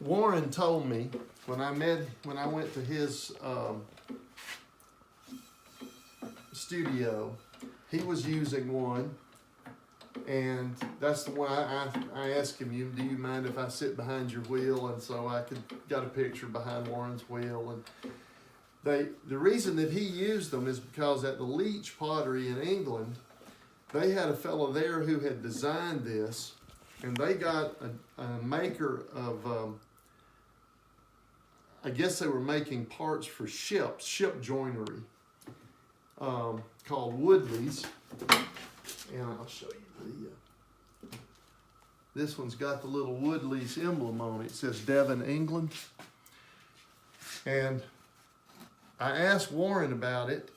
Warren told me when I went to his studio, he was using one, and that's the one I asked him, do you mind if I sit behind your wheel? And so I got a picture behind Warren's wheel. And the reason that he used them is because at the Leach Pottery in England, they had a fellow there who had designed this, and they got a maker of, I guess they were making parts for ship joinery, called Woodley's. And I'll show you this one's got the little Woodley's emblem on it. It says Devon, England. And I asked Warren about it,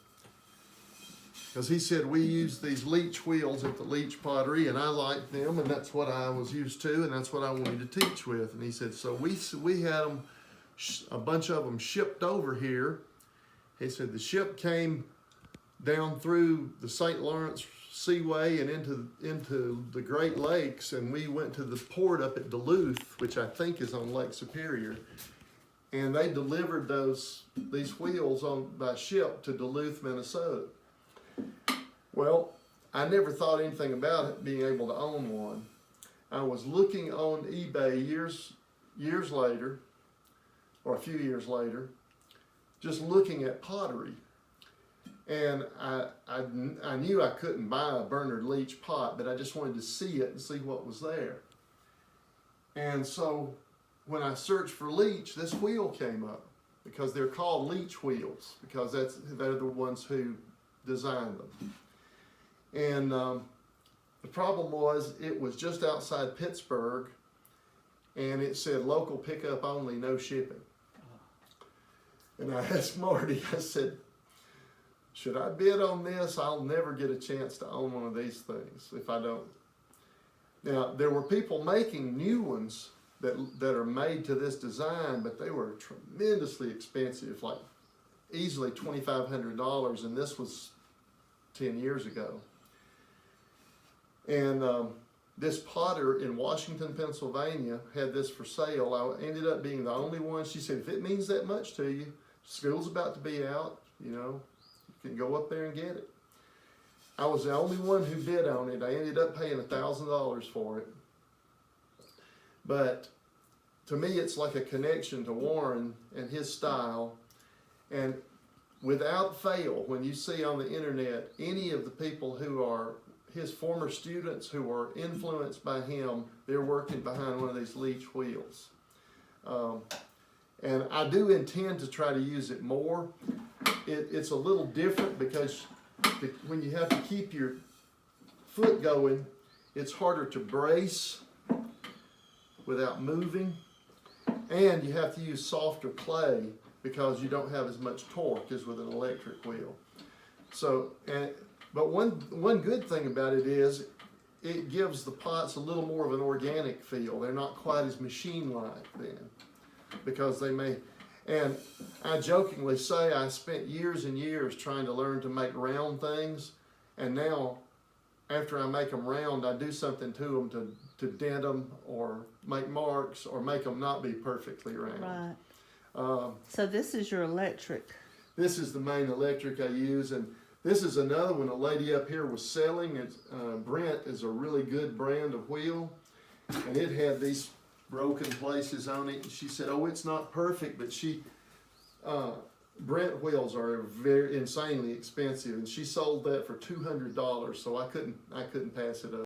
because he said we use these Leach wheels at the Leach Pottery, and I like them, and that's what I was used to, and that's what I wanted to teach with. And he said, so we had them, a bunch of them shipped over here. He said the ship came down through the St. Lawrence Seaway and into the Great Lakes, and we went to the port up at Duluth, which I think is on Lake Superior, and they delivered these wheels by ship to Duluth, Minnesota. Well, I never thought anything about it, being able to own one. I was looking on eBay years later, or a few years later, just looking at pottery. And I knew I couldn't buy a Bernard Leach pot, but I just wanted to see it and see what was there. And so when I searched for Leach, this wheel came up, because they're called Leach wheels, because they're the ones who designed them. And the problem was, it was just outside Pittsburgh, and it said local pickup only, no shipping. And I asked Marty, I said, should I bid on this? I'll never get a chance to own one of these things if I don't. Now, there were people making new ones that are made to this design, but they were tremendously expensive, like easily $2,500, and this was 10 years ago. And this potter in Washington, Pennsylvania had this for sale. I ended up being the only one. She said, if it means that much to you, school's about to be out, you can go up there and get it. I was the only one who bid on it. I ended up paying $1,000 for it. But to me, it's like a connection to Warren and his style. And without fail, when you see on the internet any of the people who are his former students who are influenced by him, they're working behind one of these Leach wheels. And I do intend to try to use it more. It's a little different because when you have to keep your foot going, it's harder to brace without moving, and you have to use softer clay because you don't have as much torque as with an electric wheel. So, but one good thing about it is it gives the pots a little more of an organic feel. They're not quite as machine-like then, because they may. And I jokingly say I spent years and years trying to learn to make round things, and now after I make them round, I do something to them to dent them or make marks or make them not be perfectly round. Right. So this is your electric. This is the main electric I use, and this is another one a lady up here was selling. It's, Brent is a really good brand of wheel, and it had these broken places on it. And she said, "Oh, it's not perfect," but Brent wheels are very insanely expensive, and she sold that for $200. So I couldn't pass it up.